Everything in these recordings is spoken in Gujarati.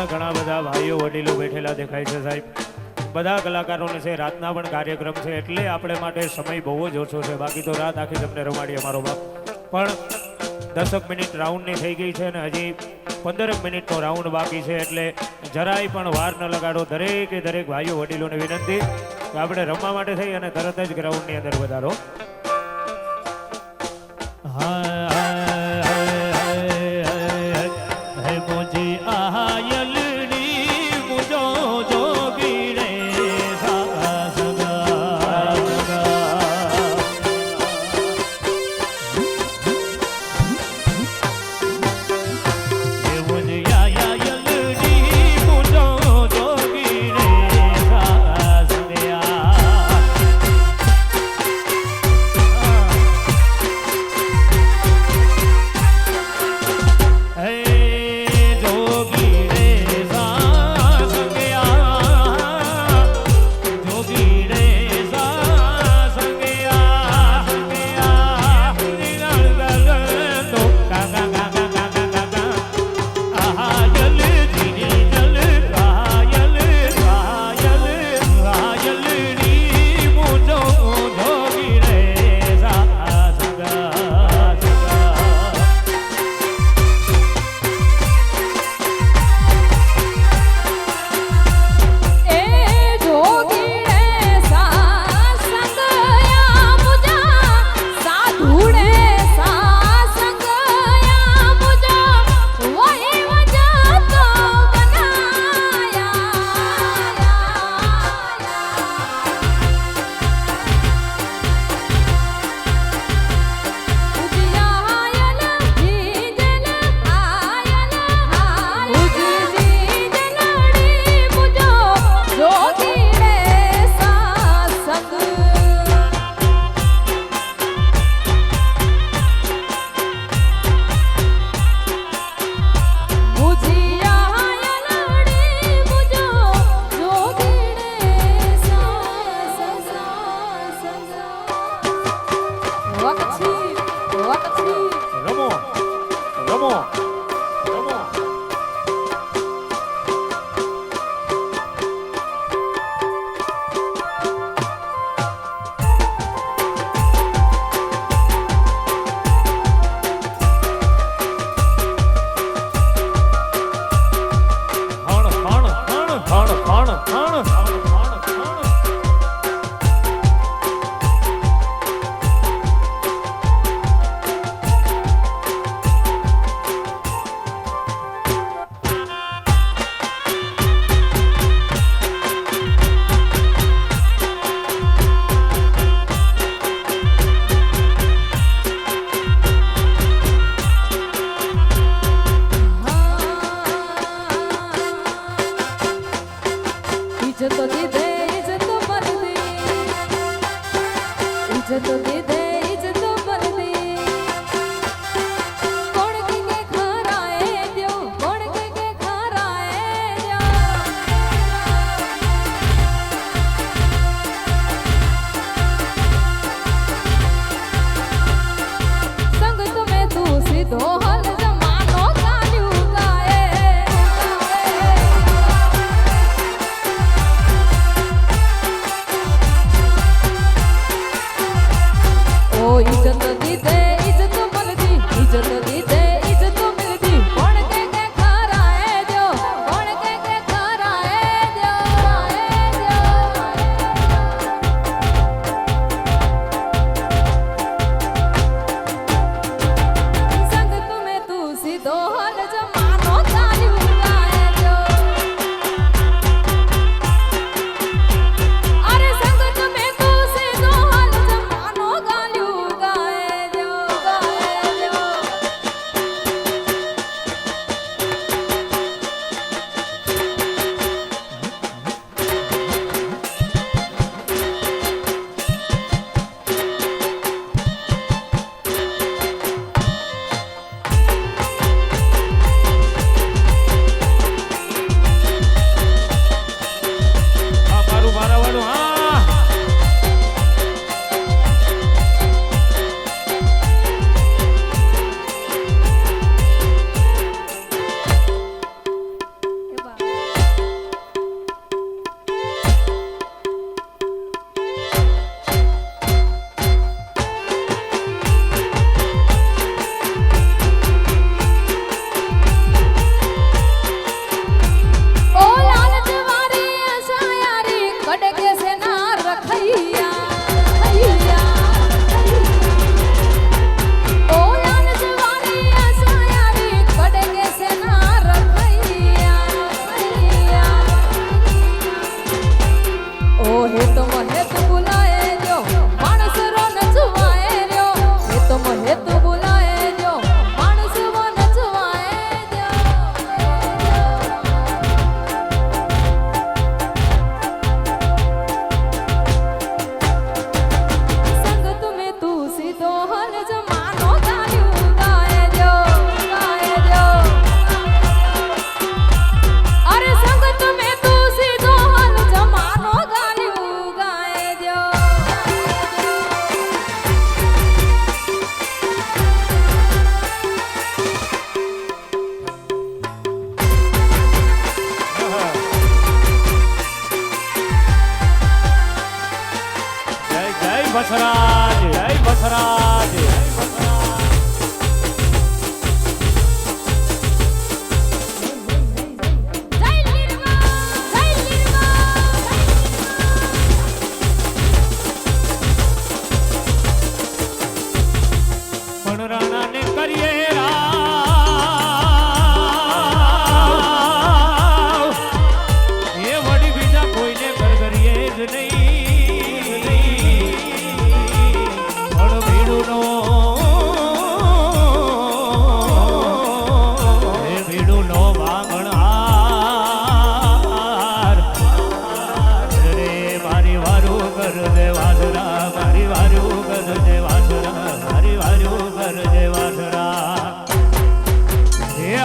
અહીંયા ઘણા બધા ભાઈઓ વડીલો બેઠેલા દેખાય છે સાહેબ. બધા કલાકારોને છે, રાતના પણ કાર્યક્રમ છે, એટલે આપણે માટે સમય બહુ જ ઓછો છે. બાકી તો રાત આખી તમને રમાડીએ અમારો બાપ. પણ 10 મિનિટ રાઉન્ડની થઈ ગઈ છે ને હજી 15 મિનિટનો રાઉન્ડ બાકી છે, એટલે જરાય પણ વાર ન લગાડો. દરેકે દરેક ભાઈઓ વડીલોને વિનંતી કે આપણે રમવા માટે થઈ અને તરત જ ગ્રાઉન્ડની અંદર વધારો.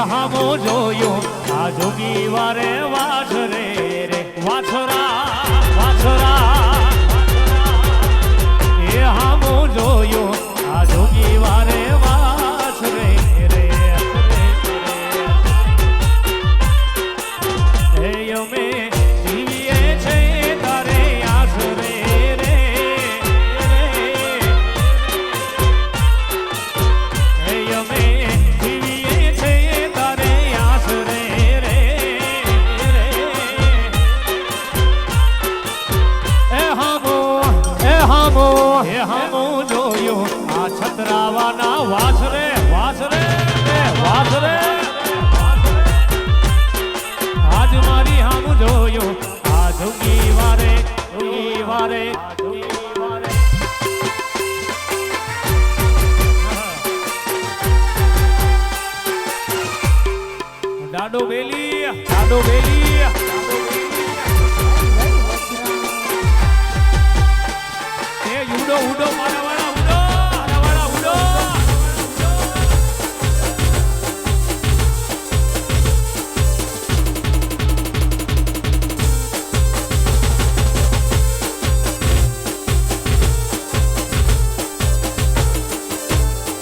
હામો જોયું આ જોગી વારે વાછરે રે વાછરા વાછરા એ હામો જોયું આ જોગી વારે વાછરે રે હે અમે જીવીએ છે તારે આશરે રે હે અમે જીવીએ છે તારે આશરે રે એ હામો જોયો આ છતરાવાના વાસરે વાસરે વાસરે આજ મારી હામ જોયો આ જોગી વારે જોગી વારે જોગી વારે ડાડો બેલી ડાડો બેલી ઉડો ઉડો મારા વાળા ઉડો મારા વાળા ઉડો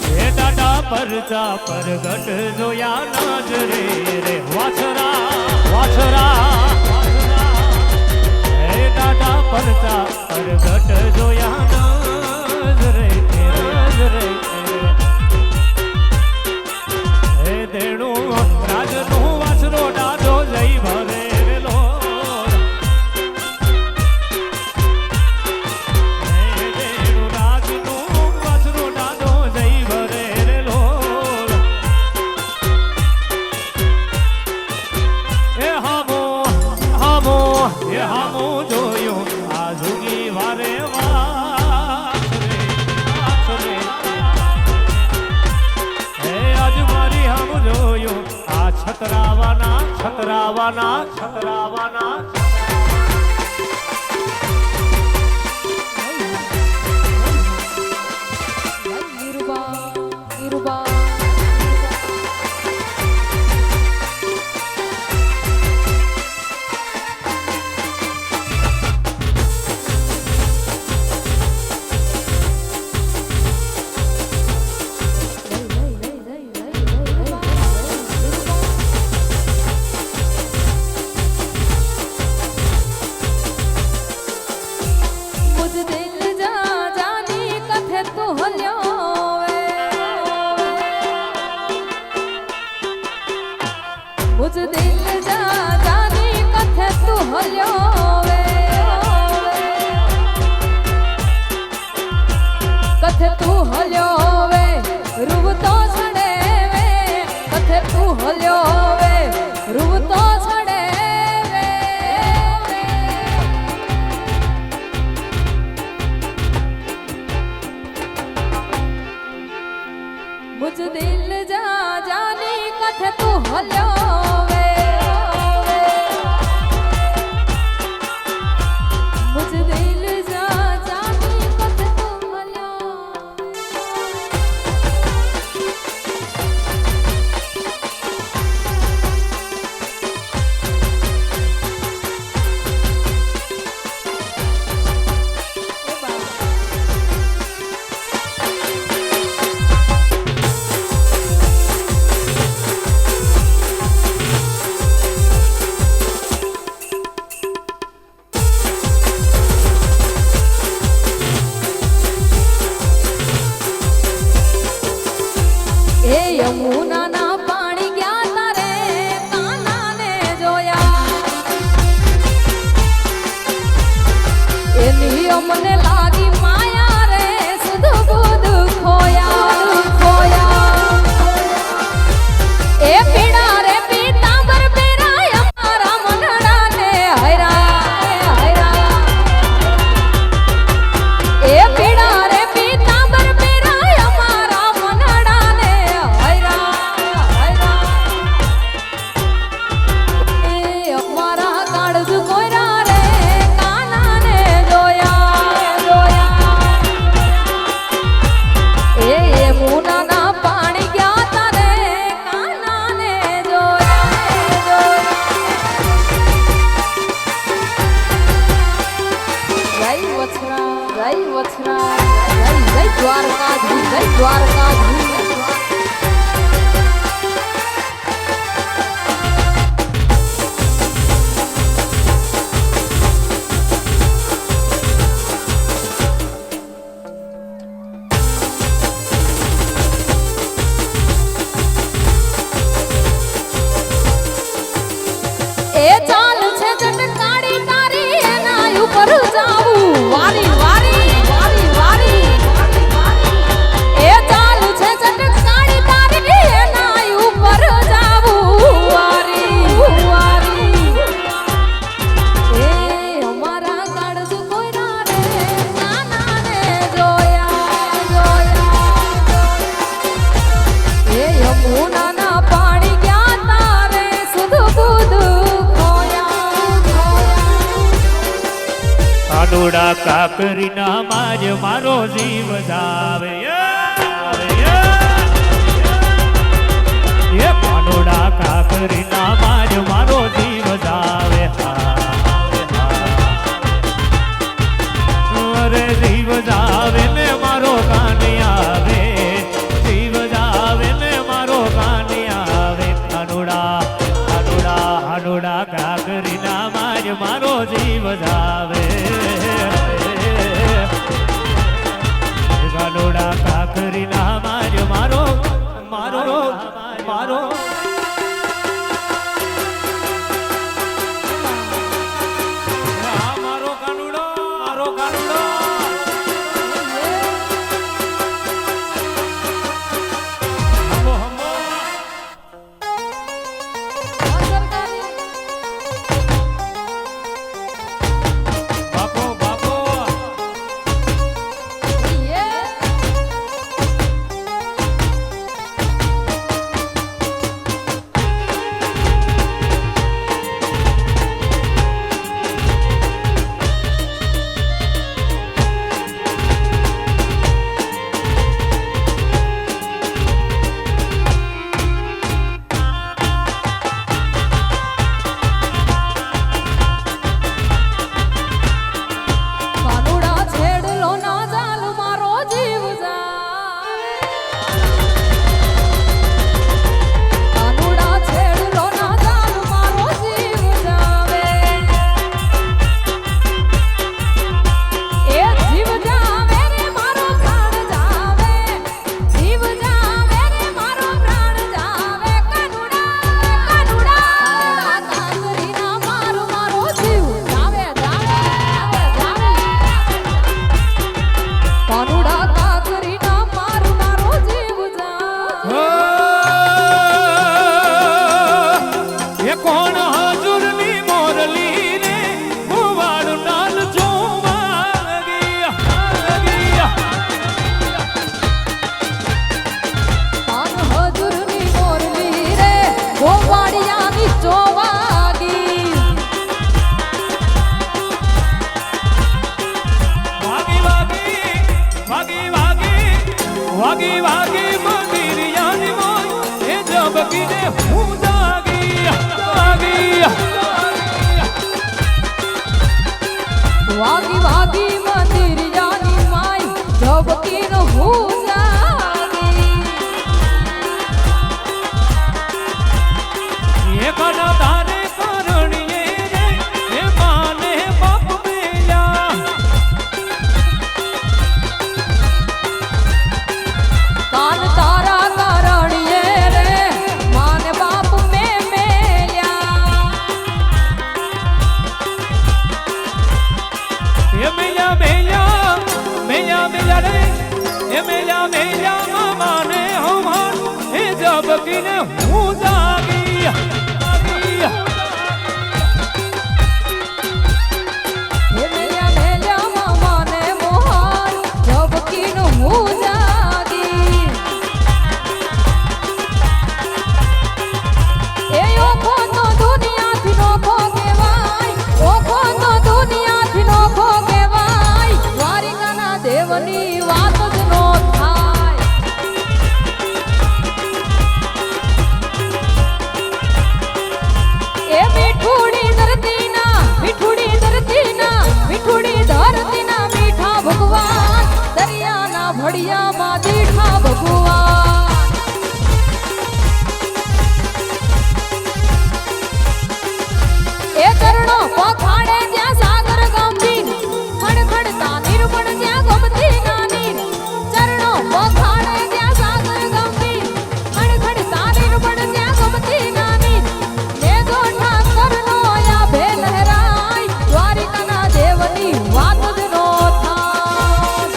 હે દાદા પરચા પરગટ જોયા નજરે રે વાછરા વાછરા હે દાદા પરચા પરગટ જોયા નજરે નજરે હે દેણું રાજનું વાસરો ડાડો જઈ ભરે રેલો હે દેણું રાજનું વાસરો ડાડો જઈ ભરે રેલો હે હામો હામો હે હામો જોયો આ જોગી વારે વાસરે વાસરે હે આજ મારી હામ જોયો આ છતરાવાના છતરાવાના છતરાવાના मुझ दिल जा जानी कथे तू हल्यो वे कथे तू हल्यो वे रूप तो छड़े वे कथे तू हल्यो वे रूप तो छड़े वे मुझ दिल जा जानी कथे तू हल्यो यमुना ना पानी गया तारे काना ने जोया हमने लागी माया रे सुध बुध खोया खोया ए पीड़ा रे पीतांबर पेरा हमारा मनड़ा ने हैरा हैरा ए पीड़ा रे पीतांबर पेरा हमारा मनड़ा ने हैरा કાનુડા કાકરીના માજ મારો જીવ જાવે એ કાનુડા કાકરીના માજ મારો જીવ જાવે અરે જીવ જાવે ને મારો કાની આવે જીવ જાવે ને મારો કાની આવે કાનુડા કાનુડા હાનુડા કાકરીના માજ મારો જીવ જાવે કાનુડા કાકરીના માજ મારો મારો મારો મારો કાનુડો મારો કાનુડો હમો હમો બાપો બાપો કાનુડા છેડલો ના જાલ મારો જીવ જાવે કાનુડા છેડલો ના જાલ મારો જીવ જાવે એ જીવ જાવે રે મારો પ્રાણ જાવે જીવ જાવે રે મારો પ્રાણ જાવે કાનુડા કાનુડા કાકરીના મારો જીવ જાવે જાવે કાનુડા કાકરીના મારો જીવ જાવે એ કોણ હજુરની મોરલી રે મુવાડું નાલ જોવા ગયા કાન હજુરની મોરલી રે ગોવાળિયાની ચોવાગી વાગી વાગી વાગી વાગી વાગી મંદિરિયાની મોય એ જબકીને હું જાગી વાગી વાગી વાગી મંદિરિયાની માય ઝબકીનો હું જાગી એ કન તારે કરણીએ રે એ માને બાપ મેલ્યા કાન તારા કરણીએ રે માને બાપ મે મેલ્યા એ મેલ્યા મેલ્યા મેલ્યા મેલ્યા રે એ મેલ્યા મેલ્યા મામાને હમાન એ જબકીને હું જાગી જાગી હે મેલ્યા મેલ્યા મામાને મોહન ઝબકીનો હું જાગી એ ઓખો તો દુનિયાથી નોખો કહેવાય ઓખો તો દુનિયાથી નોખો કહેવાય દ્વારિકાના દેવની વાત જ નો થાય એ મીઠુડી ધરતીના મીઠુડી ધરતીના મીઠુડી ધરતીના મીઠા ભગવાન દરિયાના ભડિયામાં દીઠા ભગવાન એ ચરણો પખાડે જ્યાં સાગર ગંભીર ખડખડતા નિર્મળ જ્યાં ગમતી નાની ચરણો પખાડે જ્યાં સાગર ગંભીર ખડખડતા નિર્મળ જ્યાં ગમતી નાની ને ગોઠા કરનો યા ભે લહેરાય દ્વારિકાના દેવની વાત જ નો થાય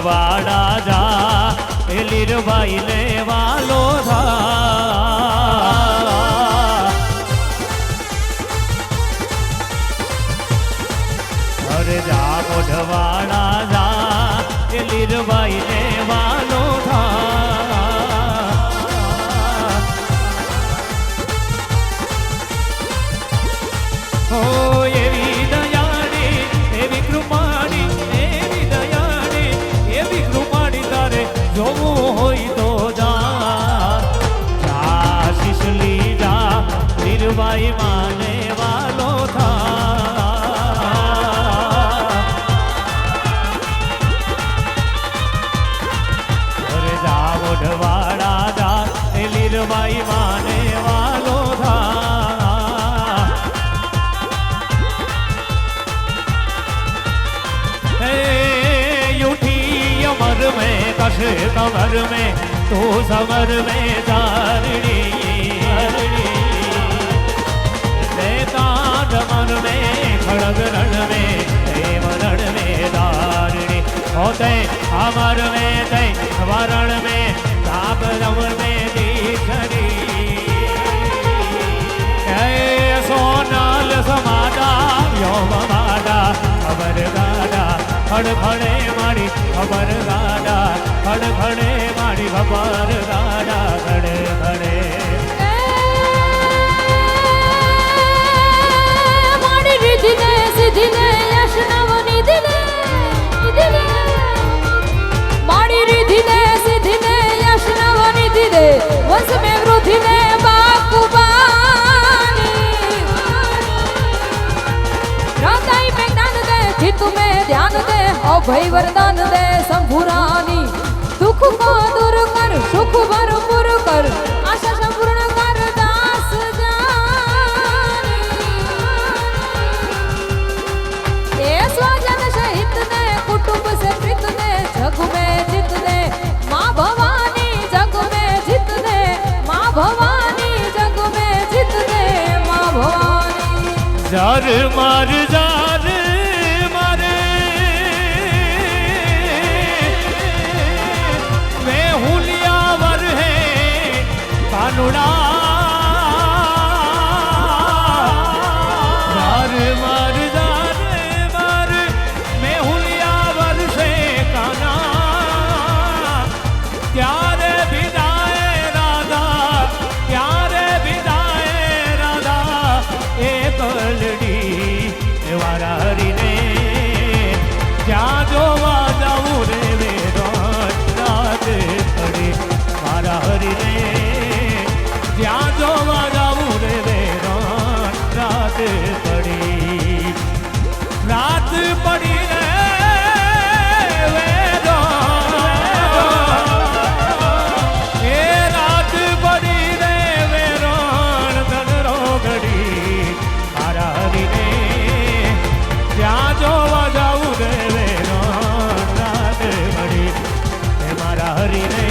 મોઢવાડા જા એ લીરબાઈ ને વાલો થા અરે જા મોઢવાડા જા એ લીરબાઈ ને વાલો થા ઓ એવી દયાળી એવી કૃપાળી એવી દયાળી એવી કૃપાળી તારે જોવું હોય તો જા શીશ લી જા લીરબાઈ માને વાલો થા અરે જા મોઢવાડા જા એ લીરબાઈ માને વાલો થા अमर में कश कमर में तू समर में तारणी डमर में खड़ग रण में देव रण में दारणी होते अमर में तय वरण में ताप रमर में दीक्षणी सोनाल समादा योम मादा खबर गादा खड़खड़े मारी खबर गादा खड़खड़े मारी खबर गादा खड़े खड़े મારી રીધિને સિદ્ધિને યશ નવનિધિને મારી રીધિને સિદ્ધિને યશ નવનિધિને વંશ મે વૃદ્ધિને બાકુબાની હૃદય મે જ્ઞાન દે ચિત્ત મે ધ્યાન દે અભય વરદાન દે શંભુરાની દુઃખ કો દૂર કર સુખ ભરપૂર કર આશા સંપૂર્ણ કર દાસ જાની એ સ્વજન સહિત ને કુટુંબ से प्रीत ने जग में जित ने माँ भवानी जग में जित ने माँ भवानी जग में जित ने माँ भवानी जार मार जार मारे मैं हुलियावर है कानुड़ा जार मार जार मार मैं हुलियावर से काना प्यारे विदाए राधा प्यारे विदाए राधा एक लड़ी वारा हरीने જ્યાં જોવા જાવું રે વેરાન રાત પડી મારા હરીને જ્યાં જોવા જાવું રે વેરાન રાત પડી રાત પડી રે વેરાન એ રાત પડી રે વેરાન ધનરો ઘડી મારા હરીને જ્યાં જોવા જાવું રે વેરાન રાત પડી હે મારા હરીને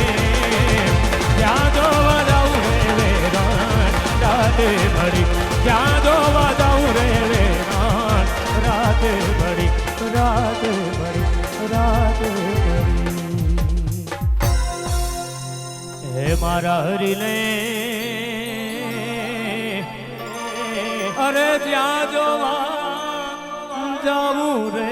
જ્યાં જોવા જાવું રે વેરાન રાત પડી જ્યાં જોવા જાવું રે વેરાન રાત પડી રાત પડી રાત પડી હે મારા હરીને અરે જ્યાં જોવા જાવું રે